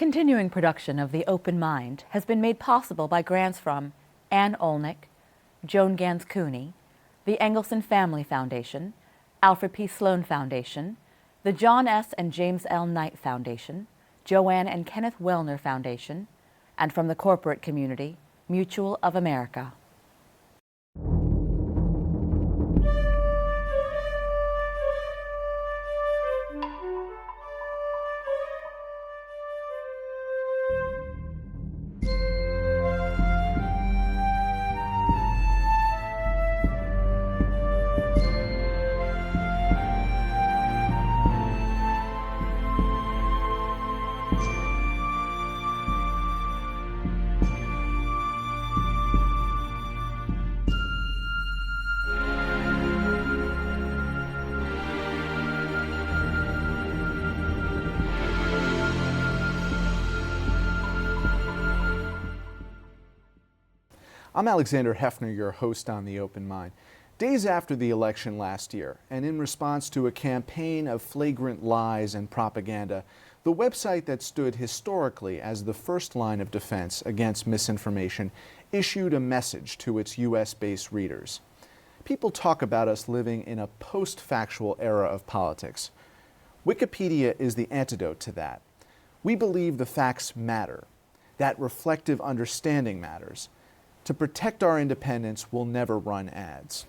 continuing production of The Open Mind has been made possible by grants from Ann Olnick, Joan Gans CUNY, the Engelson Family Foundation, Alfred P. Sloan Foundation, the John S. and James L. Knight Foundation, Joanne and Kenneth Wellner Foundation, and from the corporate community, Mutual of America. I'm Alexander Heffner, your host on The Open Mind. Days after the election last year, and in response to a campaign of flagrant lies and propaganda, the website that stood historically as the first line of defense against misinformation issued a message to its U.S.-based readers. People talk about us living in a post-factual era of politics. Wikipedia is the antidote to that. We believe the facts matter, that reflective understanding matters. To protect our independence, we'll never run ads.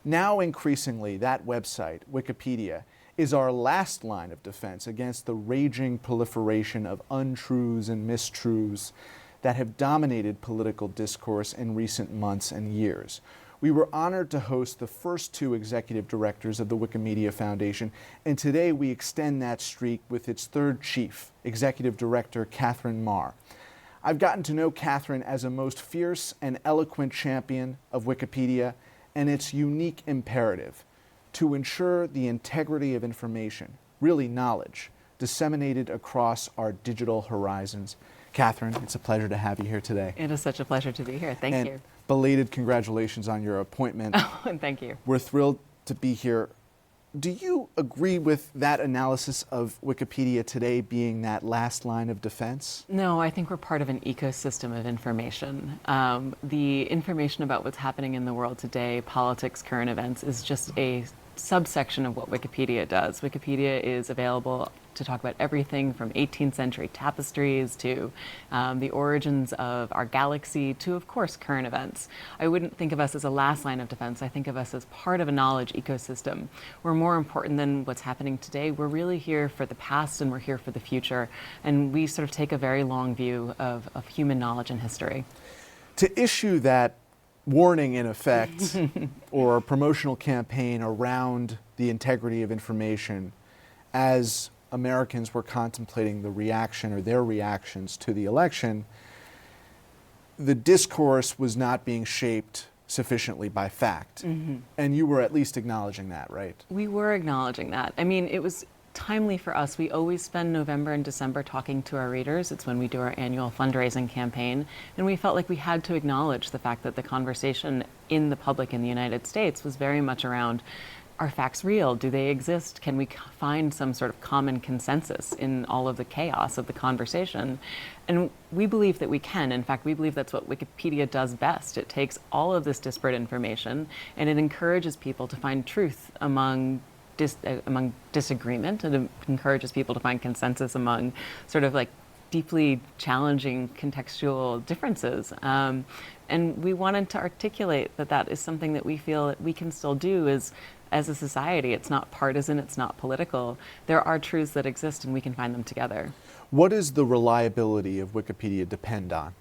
Now, increasingly, that website, Wikipedia, is our last line of defense against the raging proliferation of untruths and mistruths that have dominated political discourse in recent months and years. We were honored to host the first two executive directors of the Wikimedia Foundation, and today we extend that streak with its third chief, Executive Director Katherine Maher. I've gotten to know Katherine as a most fierce and eloquent champion of Wikipedia and its unique imperative to ensure the integrity of information, really knowledge, disseminated across our digital horizons. Katherine, it's a pleasure to have you here today. It is such a pleasure to be here. Thank you. Belated congratulations on your appointment. Oh, thank you. We're thrilled to be here. Do you agree with that analysis of Wikipedia today being that last line of defense? No, I think we're part of an ecosystem of information. The information about what's happening in the world today, politics, current events, is just a subsection of what Wikipedia does. Wikipedia is available to talk about everything from 18th century tapestries to the origins of our galaxy to, of course, current events. I wouldn't think of us as a last line of defense. I think of us as part of a knowledge ecosystem. We're more important than what's happening today. We're really here for the past and we're here for the future. And we sort of take a very long view of human knowledge and history. To issue that warning, in effect, or a promotional campaign around the integrity of information as Americans were contemplating the reaction or their reactions to the election, the discourse was not being shaped sufficiently by fact. Mm-hmm. And you were at least acknowledging that, right? We were acknowledging that. I mean, it was timely for us. We always spend November and December talking to our readers. It's when we do our annual fundraising campaign. And we felt like we had to acknowledge the fact that the conversation in the public in the United States was very much around, are facts real? Do they exist? Can we find some sort of common consensus in all of the chaos of the conversation? And we believe that we can. In fact, we believe that's what Wikipedia does best. It takes all of this disparate information and it encourages people to find truth among disagreement, and it encourages people to find consensus among sort of like deeply challenging contextual differences. And we wanted to articulate that that is something that we feel that we can still do as a society. It's not partisan, it's not political. There are truths that exist and we can find them together. What does the reliability of Wikipedia depend on?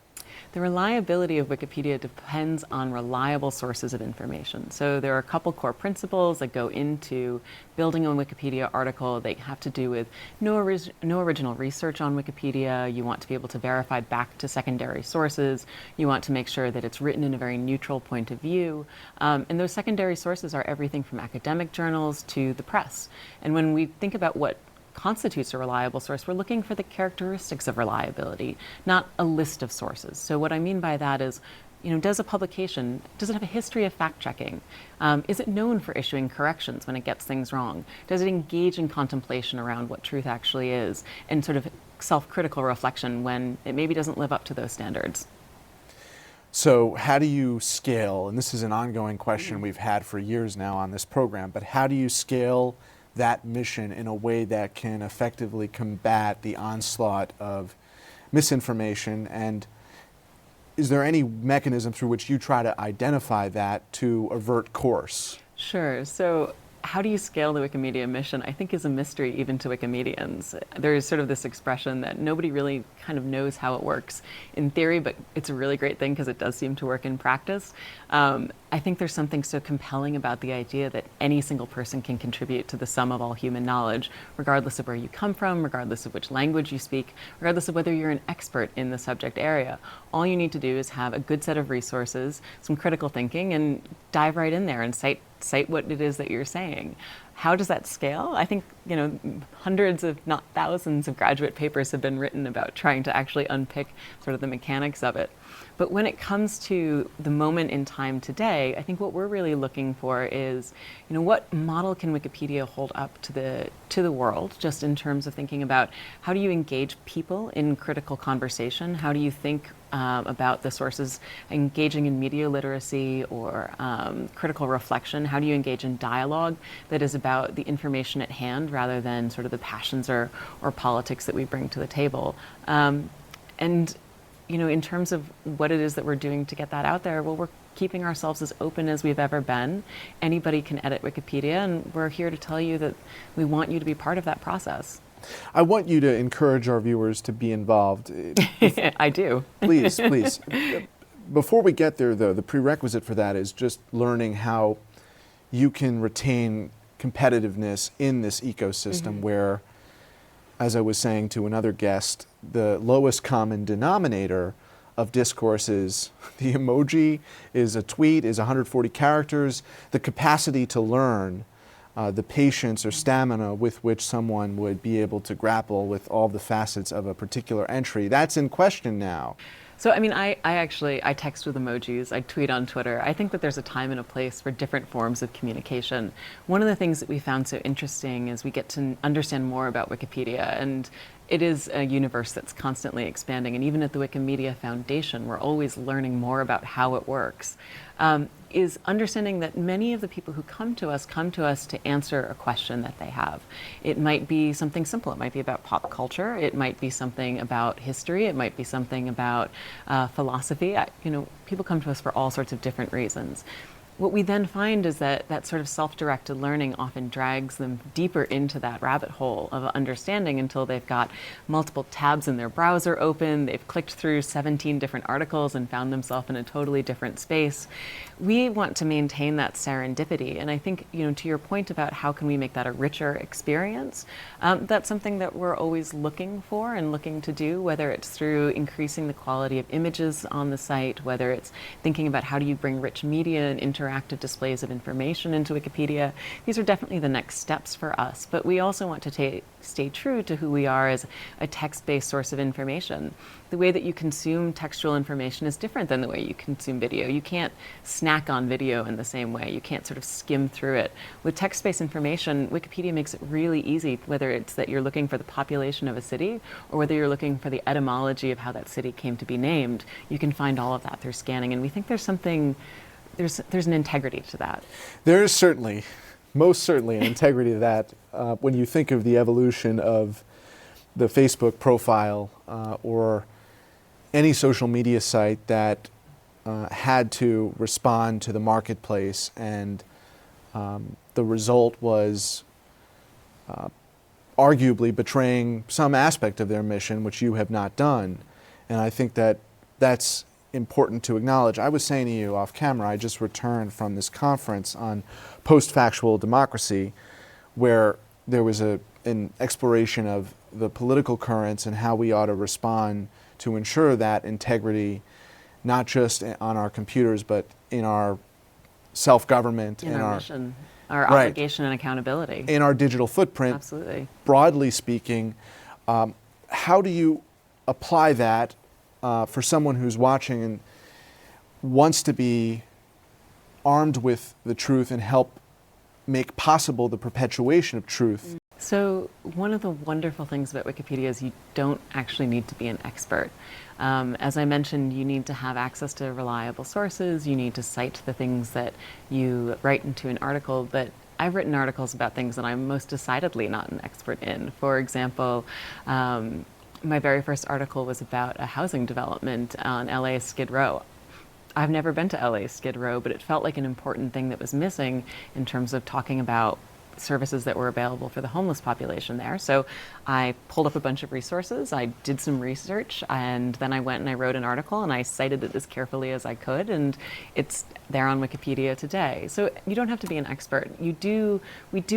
The reliability of Wikipedia depends on reliable sources of information. So there are a couple core principles that go into building a Wikipedia article. They have to do with no original research on Wikipedia. You want to be able to verify back to secondary sources. You want to make sure that it's written in a very neutral point of view. And those secondary sources are everything from academic journals to the press. And when we think about what constitutes a reliable source, we're looking for the characteristics of reliability, not a list of sources. So what I mean by that is, does a publication, does it have a history of fact-checking? Is it known for issuing corrections when it gets things wrong? Does it engage in contemplation around what truth actually is and sort of self-critical reflection when it maybe doesn't live up to those standards. So how do you scale, and this is an ongoing question we've had for years now on this program, but how do you scale that mission in a way that can effectively combat the onslaught of misinformation, and is there any mechanism through which you try to identify that to avert course? Sure. So how do you scale the Wikimedia mission, I think, is a mystery even to Wikimedians. There's sort of this expression that nobody really kind of knows how it works in theory, but it's a really great thing because it does seem to work in practice. I think there's something so compelling about the idea that any single person can contribute to the sum of all human knowledge, regardless of where you come from, regardless of which language you speak, regardless of whether you're an expert in the subject area. All you need to do is have a good set of resources, some critical thinking, and dive right in there and cite what it is that you're saying. How does that scale? I think, hundreds, if not thousands, of graduate papers have been written about trying to actually unpick sort of the mechanics of it. But when it comes to the moment in time today, I think what we're really looking for is, what model can Wikipedia hold up to the world, just in terms of thinking about how do you engage people in critical conversation? How do you think about the sources engaging in media literacy or critical reflection? How do you engage in dialogue that is about the information at hand rather than sort of the passions or politics that we bring to the table? In terms of what it is that we're doing to get that out there, well, we're keeping ourselves as open as we've ever been. Anybody can edit Wikipedia, and we're here to tell you that we want you to be part of that process. I want you to encourage our viewers to be involved. I do. Please, please. Before we get there, though, the prerequisite for that is just learning how you can retain competitiveness in this ecosystem where, as I was saying to another guest, the lowest common denominator of discourse is the emoji, is a tweet, is 140 characters, the capacity to learn, the patience or stamina with which someone would be able to grapple with all the facets of a particular entry. That's in question now. So, I text with emojis, I tweet on Twitter. I think that there's a time and a place for different forms of communication. One of the things that we found so interesting is we get to understand more about Wikipedia, and it is a universe that's constantly expanding. And even at the Wikimedia Foundation, we're always learning more about how it works. Is understanding that many of the people who come to us to answer a question that they have. It might be something simple. It might be about pop culture. It might be something about history. It might be something about philosophy. People come to us for all sorts of different reasons. What we then find is that that sort of self-directed learning often drags them deeper into that rabbit hole of understanding until they've got multiple tabs in their browser open, they've clicked through 17 different articles and found themselves in a totally different space. We want to maintain that serendipity, and I think, to your point about how can we make that a richer experience, that's something that we're always looking for and looking to do, whether it's through increasing the quality of images on the site, whether it's thinking about how do you bring rich media and interactive displays of information into Wikipedia. These are definitely the next steps for us, but we also want to stay true to who we are as a text-based source of information. The way that you consume textual information is different than the way you consume video. You can't snack on video in the same way. You can't sort of skim through it. With text-based information, Wikipedia makes it really easy, whether it's that you're looking for the population of a city or whether you're looking for the etymology of how that city came to be named. You can find all of that through scanning, and we think there's an integrity to that. There is most certainly an integrity to that when you think of the evolution of the Facebook profile or any social media site that had to respond to the marketplace, and the result was arguably betraying some aspect of their mission, which you have not done. And I think that that's important to acknowledge. I was saying to you off camera, I just returned from this conference on post-factual democracy, where there was an exploration of the political currents and how we ought to respond to ensure that integrity, not just on our computers, but in our self-government, in our mission, our obligation and accountability, in our digital footprint. Absolutely. Broadly speaking, how do you apply that for someone who's watching and wants to be armed with the truth and help make possible the perpetuation of truth? So one of the wonderful things about Wikipedia is you don't actually need to be an expert. As I mentioned, you need to have access to reliable sources, you need to cite the things that you write into an article, but I've written articles about things that I'm most decidedly not an expert in. For example, my very first article was about a housing development on LA's Skid Row. I've never been to LA's Skid Row, but it felt like an important thing that was missing in terms of talking about services that were available for the homeless population there. So I pulled up a bunch of resources, I did some research, and then I went and I wrote an article and I cited it as carefully as I could, and it's there on Wikipedia today. So you don't have to be an expert. We do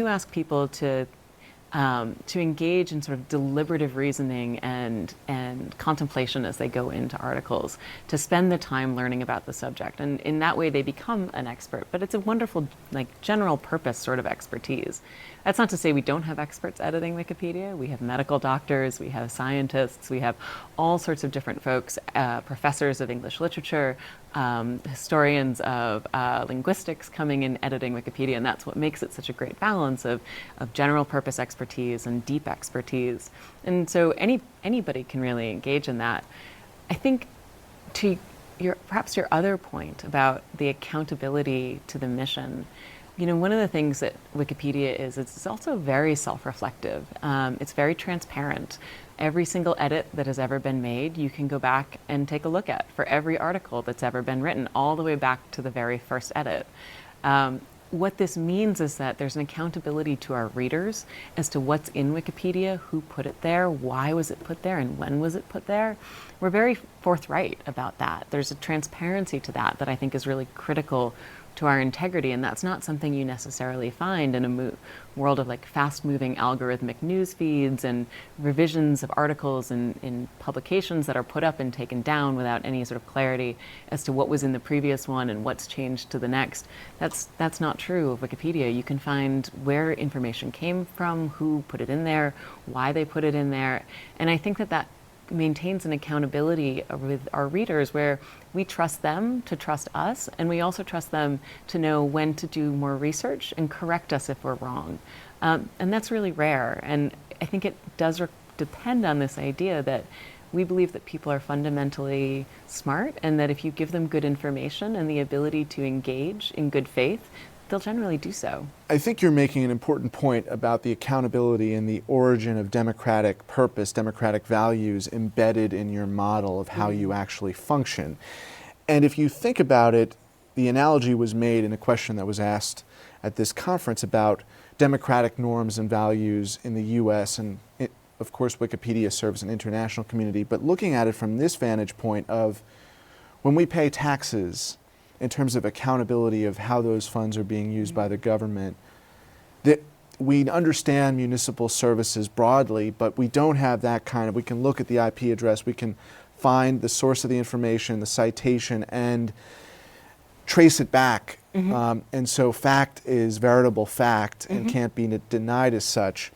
ask people to engage in sort of deliberative reasoning and contemplation as they go into articles, to spend the time learning about the subject. And in that way, they become an expert. But it's a wonderful, like, general purpose sort of expertise. That's not to say we don't have experts editing Wikipedia. We have medical doctors, we have scientists, we have all sorts of different folks, professors of English literature, historians of linguistics coming and editing Wikipedia, and that's what makes it such a great balance of general purpose expertise and deep expertise. And so anybody can really engage in that. I think to perhaps your other point about the accountability to the mission, one of the things that Wikipedia is, it's also very self-reflective. It's very transparent. Every single edit that has ever been made, you can go back and take a look at for every article that's ever been written, all the way back to the very first edit. What this means is that there's an accountability to our readers as to what's in Wikipedia, who put it there, why was it put there, and when was it put there. We're very forthright about that. There's a transparency to that that I think is really critical to our integrity, and that's not something you necessarily find in a world of like fast-moving algorithmic news feeds and revisions of articles in publications that are put up and taken down without any sort of clarity as to what was in the previous one and what's changed to the next. That's not true of Wikipedia. You can find where information came from, who put it in there, why they put it in there, and I think that maintains an accountability with our readers where we trust them to trust us, and we also trust them to know when to do more research and correct us if we're wrong. And that's really rare, and I think it does depend on this idea that we believe that people are fundamentally smart, and that if you give them good information and the ability to engage in good faith, they'll generally do so. I think you're making an important point about the accountability and the origin of democratic purpose, democratic values embedded in your model of how you actually function. And if you think about it, the analogy was made in a question that was asked at this conference about democratic norms and values in the US, and of course Wikipedia serves an international community, but looking at it from this vantage point of when we pay taxes, in terms of accountability of how those funds are being used by the government, that we understand municipal services broadly, but we don't have that kind of, we can look at the IP address, we can find the source of the information, the citation, and trace it back. And so fact is veritable fact and can't be denied as such.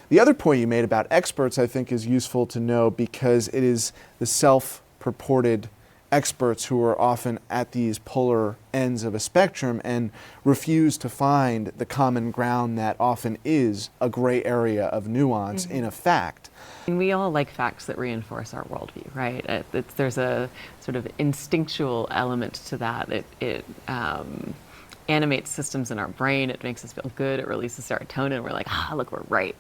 The other point you made about experts, I think, is useful to know because it is the self-purported experts who are often at these polar ends of a spectrum and refuse to find the common ground that often is a gray area of nuance in a fact. And we all like facts that reinforce our worldview, right? There's a sort of instinctual element to that. It animates systems in our brain. It makes us feel good. It releases serotonin. We're like, look, we're right.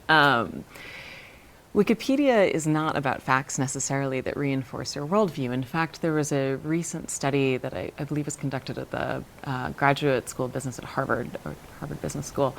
Wikipedia is not about facts necessarily that reinforce your worldview. In fact, there was a recent study that I believe was conducted at the Graduate School of Business at Harvard, or Harvard Business School,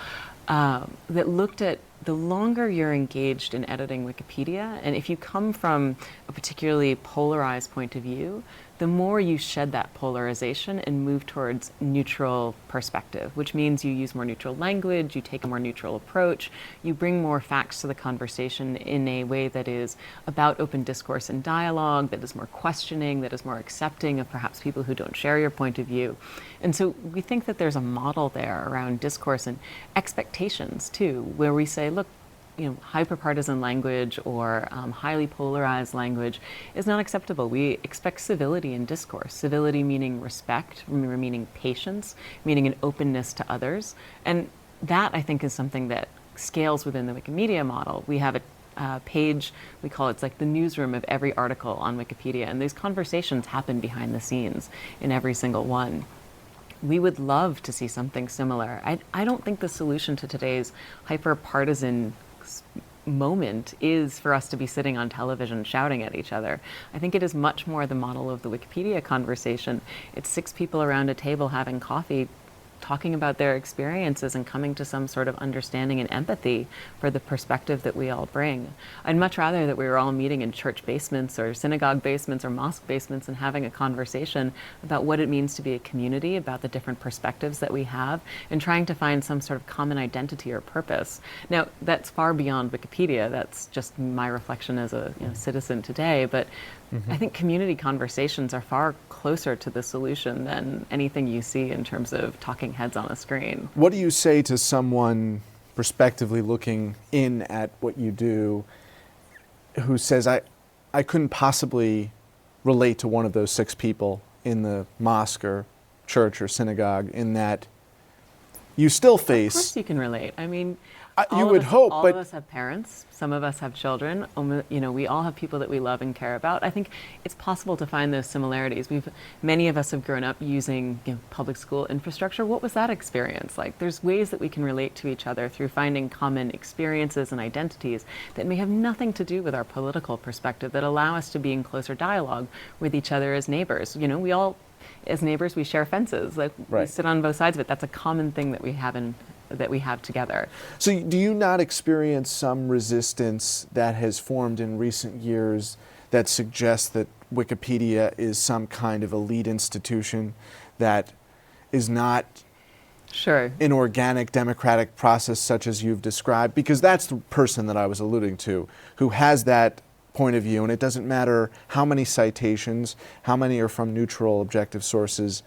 that looked at the longer you're engaged in editing Wikipedia, and if you come from a particularly polarized point of view, the more you shed that polarization and move towards neutral perspective, which means you use more neutral language, you take a more neutral approach, you bring more facts to the conversation in a way that is about open discourse and dialogue, that is more questioning, that is more accepting of perhaps people who don't share your point of view. And so we think that there's a model there around discourse and expectations too, where we say, look, hyperpartisan language or highly polarized language is not acceptable. We expect civility in discourse. Civility meaning respect, meaning patience, meaning an openness to others. And that, I think, is something that scales within the Wikimedia model. We have a page, we call it, it's like the newsroom of every article on Wikipedia, and these conversations happen behind the scenes in every single one. We would love to see something similar. I don't think the solution to today's hyper-partisan moment is for us to be sitting on television shouting at each other. I think it is much more the model of the Wikipedia conversation. It's 6 people around a table having coffee, talking about their experiences and coming to some sort of understanding and empathy for the perspective that we all bring. I'd much rather that we were all meeting in church basements or synagogue basements or mosque basements and having a conversation about what it means to be a community, about the different perspectives that we have, and trying to find some sort of common identity or purpose. Now, that's far beyond Wikipedia. That's just my reflection as a citizen today, but I think community conversations are far closer to the solution than anything you see in terms of talking heads on a screen. What do you say to someone prospectively looking in at what you do who says, I couldn't possibly relate to one of those 6 people in the mosque or church or synagogue, in that you still face... Of course you can relate. I mean, you would hope, all but... of us have parents. Some of us have children. We all have people that we love and care about. I think it's possible to find those similarities. Many of us have grown up using public school infrastructure. What was that experience like? There's ways that we can relate to each other through finding common experiences and identities that may have nothing to do with our political perspective, that allow us to be in closer dialogue with each other as neighbors. We all, as neighbors, we share fences. Like, right. We sit on both sides of it. That's a common thing that we have together. So do you not experience some resistance that has formed in recent years that suggests that Wikipedia is some kind of elite institution that is not an organic democratic process such as you've described? Because that's the person that I was alluding to, who has that point of view, and it doesn't matter how many citations, how many are from neutral, objective sources.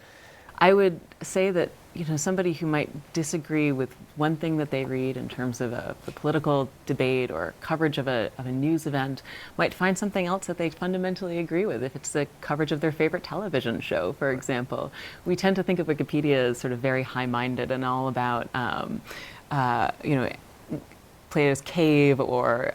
I would say that somebody who might disagree with one thing that they read in terms of the political debate or coverage of a news event might find something else that they fundamentally agree with. If it's the coverage of their favorite television show, for example. We tend to think of Wikipedia as sort of very high-minded and all about, Plato's Cave, or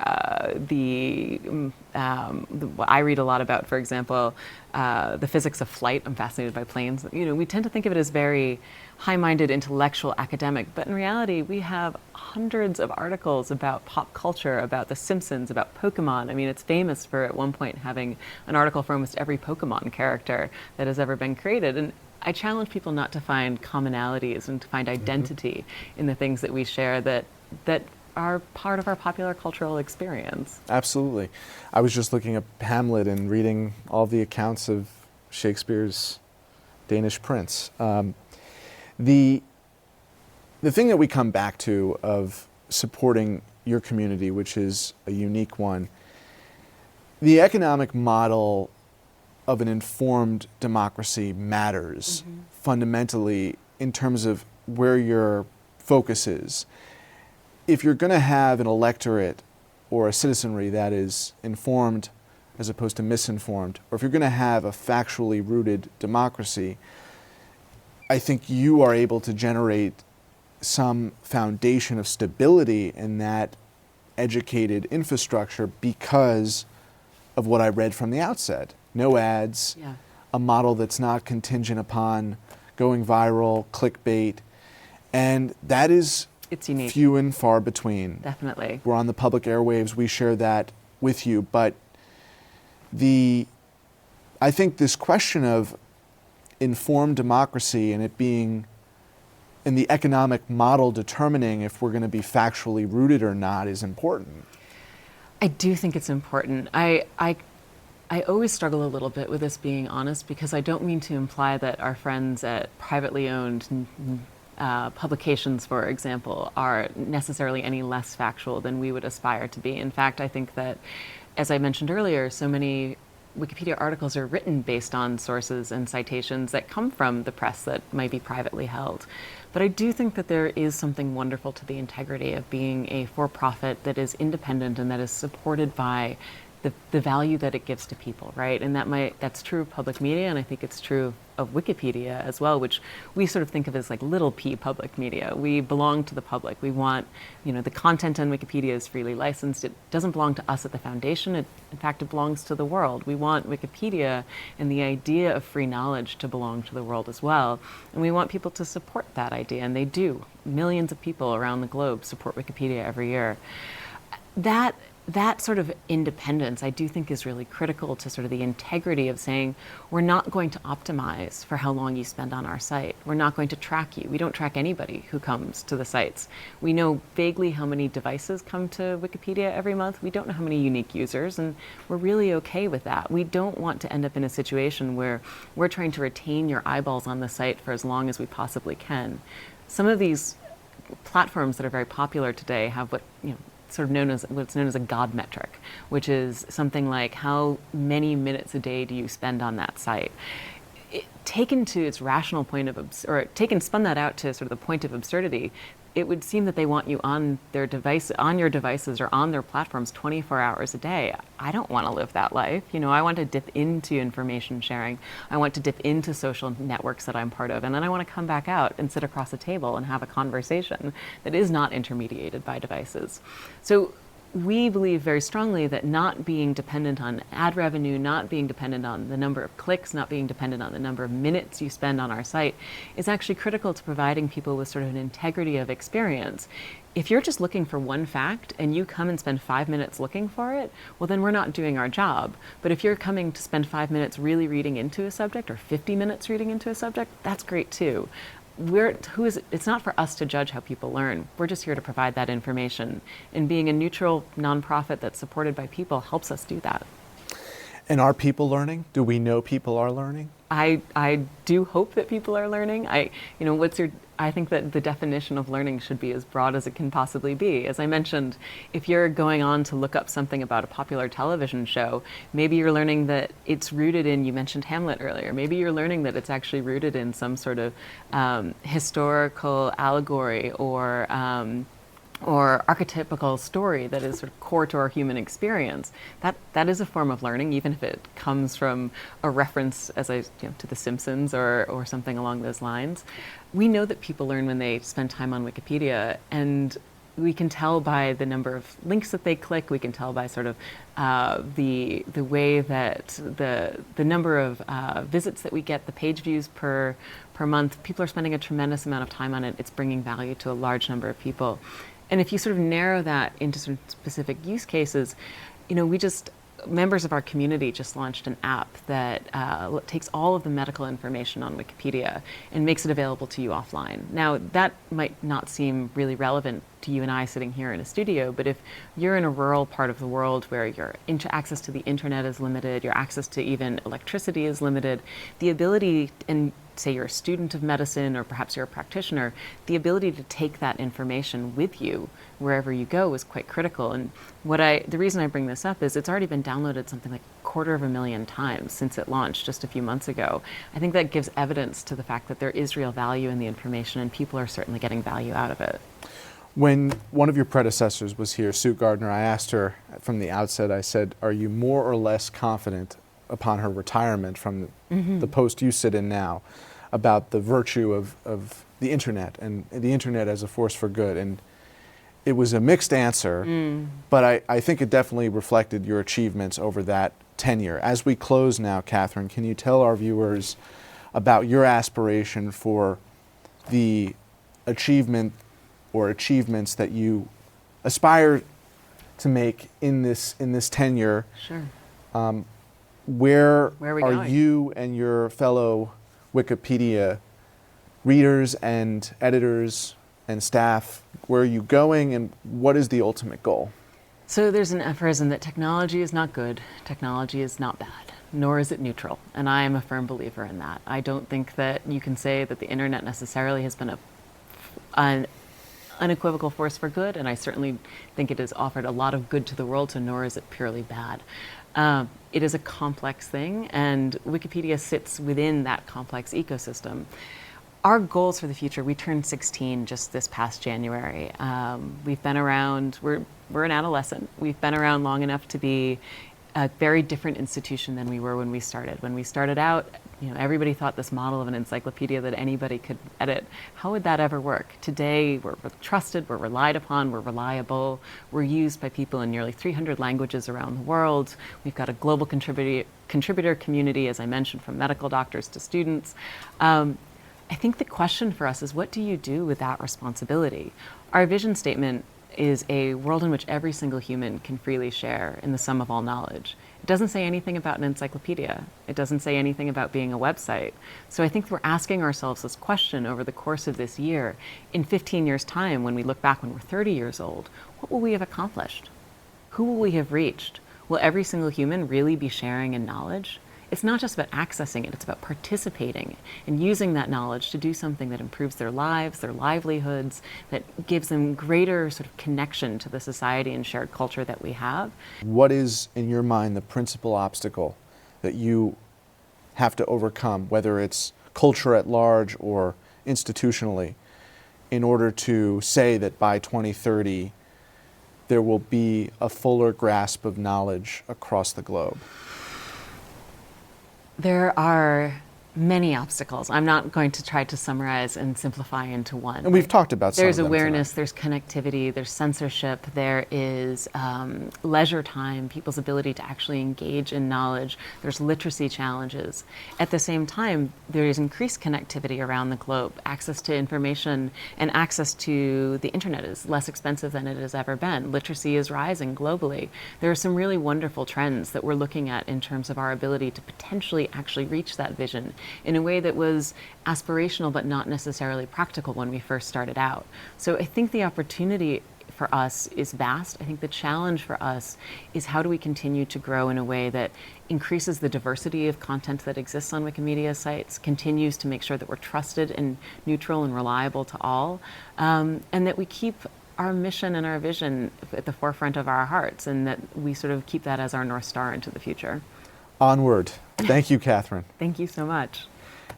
what I read a lot about, for example, the physics of flight. I'm fascinated by planes. We tend to think of it as very high-minded, intellectual, academic, but in reality, we have hundreds of articles about pop culture, about The Simpsons, about Pokemon. I mean, it's famous for at one point having an article for almost every Pokemon character that has ever been created. And I challenge people not to find commonalities and to find identity in the things that we share that are part of our popular cultural experience. Absolutely. I was just looking at Hamlet and reading all the accounts of Shakespeare's Danish prince. The thing that we come back to of supporting your community, which is a unique one, the economic model of an informed democracy matters fundamentally in terms of where your focus is. If you're going to have an electorate or a citizenry that is informed as opposed to misinformed, or if you're going to have a factually rooted democracy, I think you are able to generate some foundation of stability in that educated infrastructure because of what I read from the outset. No ads, a model that's not contingent upon going viral, clickbait, and that is unique. Few and far between. Definitely. We're on the public airwaves, we share that with you, but I think this question of informed democracy and it being in the economic model determining if we're going to be factually rooted or not is important. I do think it's important. I always struggle a little bit with this, being honest, because I don't mean to imply that our friends at privately owned publications, for example, are necessarily any less factual than we would aspire to be. In fact, I think that, as I mentioned earlier, so many Wikipedia articles are written based on sources and citations that come from the press that might be privately held. But I do think that there is something wonderful to the integrity of being a for-profit that is independent and that is supported by the value that it gives to people, right? And that's true of public media, and I think it's true of Wikipedia as well, which we sort of think of as like little p public media. We belong to the public. We want, the content on Wikipedia is freely licensed. It doesn't belong to us at the foundation. In fact, it belongs to the world. We want Wikipedia and the idea of free knowledge to belong to the world as well. And we want people to support that idea, and they do. Millions of people around the globe support Wikipedia every year. That sort of independence, I do think, is really critical to sort of the integrity of saying, we're not going to optimize for how long you spend on our site. We're not going to track you. We don't track anybody who comes to the sites. We know vaguely how many devices come to Wikipedia every month. We don't know how many unique users, and we're really okay with that. We don't want to end up in a situation where we're trying to retain your eyeballs on the site for as long as we possibly can. Some of these platforms that are very popular today have what's known as a God metric, which is something like how many minutes a day do you spend on that site. Taken to its rational point of, spun that out to sort of the point of absurdity, it would seem that they want you on their device, on your devices or on their platforms 24 hours a day. I don't want to live that life. I want to dip into information sharing. I want to dip into social networks that I'm part of. And then I want to come back out and sit across a table and have a conversation that is not intermediated by devices. So we believe very strongly that not being dependent on ad revenue, not being dependent on the number of clicks, not being dependent on the number of minutes you spend on our site is actually critical to providing people with sort of an integrity of experience. If you're just looking for one fact and you come and spend 5 minutes looking for it, well, then we're not doing our job. But if you're coming to spend 5 minutes really reading into a subject or 50 minutes reading into a subject, that's great too. It's not for us to judge how people learn. We're just here to provide that information. And being a neutral nonprofit that's supported by people helps us do that. And are people learning? Do we know people are learning? I do hope that people are learning. I think that the definition of learning should be as broad as it can possibly be. As I mentioned, if you're going on to look up something about a popular television show, maybe you're learning that it's rooted in, you mentioned Hamlet earlier, maybe you're learning that it's actually rooted in some sort of historical allegory or archetypical story that is sort of core to our human experience. That is a form of learning, even if it comes from a reference, to The Simpsons or something along those lines. We know that people learn when they spend time on Wikipedia, and we can tell by the number of links that they click. We can tell by sort of the way that the number of visits that we get, the page views per month. People are spending a tremendous amount of time on it. It's bringing value to a large number of people. And if you sort of narrow that into some specific use cases, members of our community just launched an app that takes all of the medical information on Wikipedia and makes it available to you offline. Now, that might not seem really relevant to you and I sitting here in a studio, but if you're in a rural part of the world where your access to the internet is limited, your access to even electricity is limited, the ability, and say you're a student of medicine or perhaps you're a practitioner, the ability to take that information with you wherever you go is quite critical. And the reason I bring this up is it's already been downloaded something like 250,000 times since it launched just a few months ago. I think that gives evidence to the fact that there is real value in the information, and people are certainly getting value out of it. When one of your predecessors was here, Sue Gardner, I asked her from the outset, I said, are you more or less confident upon her retirement from the post you sit in now about the virtue of the internet and the internet as a force for good? And it was a mixed answer, but I think it definitely reflected your achievements over that tenure. As we close now, Katherine, can you tell our viewers about your aspiration for the achievement or achievements that you aspire to make in this tenure? Sure. Where are going? You and your fellow Wikipedia readers and editors and staff, where are you going, and what is the ultimate goal? So there's an aphorism that technology is not good, technology is not bad, nor is it neutral. And I am a firm believer in that. I don't think that you can say that the internet necessarily has been an unequivocal force for good, and I certainly think it has offered a lot of good to the world, so nor is it purely bad. It is a complex thing, and Wikipedia sits within that complex ecosystem. Our goals for the future, we turned 16 just this past January. We've been around, we're an adolescent. We've been around long enough to be a very different institution than we were when we started. When we started out, everybody thought this model of an encyclopedia that anybody could edit. How would that ever work? Today, we're trusted, we're relied upon, we're reliable, we're used by people in nearly 300 languages around the world. We've got a global contributor community, as I mentioned, from medical doctors to students. I think the question for us is, what do you do with that responsibility? Our vision statement is a world in which every single human can freely share in the sum of all knowledge. It doesn't say anything about an encyclopedia. It doesn't say anything about being a website. So I think we're asking ourselves this question over the course of this year. In 15 years' time, when we look back when we're 30 years old, what will we have accomplished? Who will we have reached? Will every single human really be sharing in knowledge? It's not just about accessing it, it's about participating and using that knowledge to do something that improves their lives, their livelihoods, that gives them greater sort of connection to the society and shared culture that we have. What is, in your mind, the principal obstacle that you have to overcome, whether it's culture at large or institutionally, in order to say that by 2030 there will be a fuller grasp of knowledge across the globe? There are many obstacles. I'm not going to try to summarize and simplify into one. And we've talked about some of There's them awareness, tonight. there's connectivity, there's censorship, there is leisure time, people's ability to actually engage in knowledge, there's literacy challenges. At the same time, there is increased connectivity around the globe. Access to information and access to the internet is less expensive than it has ever been. Literacy is rising globally. There are some really wonderful trends that we're looking at in terms of our ability to potentially actually reach that vision in a way that was aspirational but not necessarily practical when we first started out. So I think the opportunity for us is vast. I think the challenge for us is, how do we continue to grow in a way that increases the diversity of content that exists on Wikimedia sites, continues to make sure that we're trusted and neutral and reliable to all, and that we keep our mission and our vision at the forefront of our hearts, and that we sort of keep that as our North Star into the future. Onward. Thank you, Katherine. Thank you so much.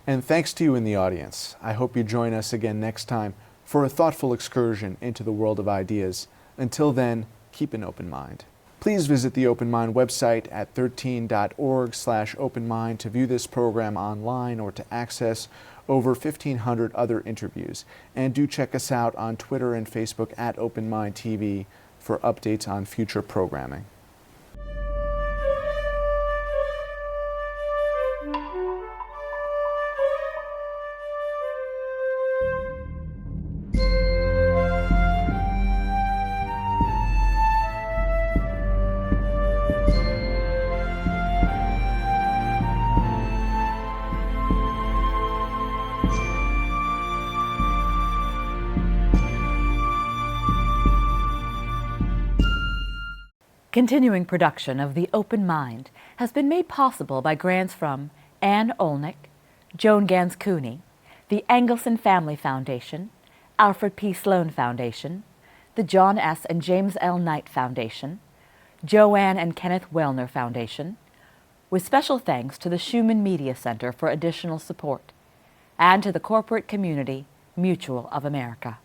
And thanks to you in the audience. I hope you join us again next time for a thoughtful excursion into the world of ideas. Until then, keep an open mind. Please visit the Open Mind website at 13.org/openmind to view this program online or to access over 1,500 other interviews. And do check us out on Twitter and Facebook at OpenMindTV for updates on future programming. Continuing production of The Open Mind has been made possible by grants from Anne Olnick, Joan Gans CUNY, the Engelson Family Foundation, Alfred P. Sloan Foundation, the John S. and James L. Knight Foundation, Joanne and Kenneth Wellner Foundation, with special thanks to the Schumann Media Center for additional support, and to the corporate community Mutual of America.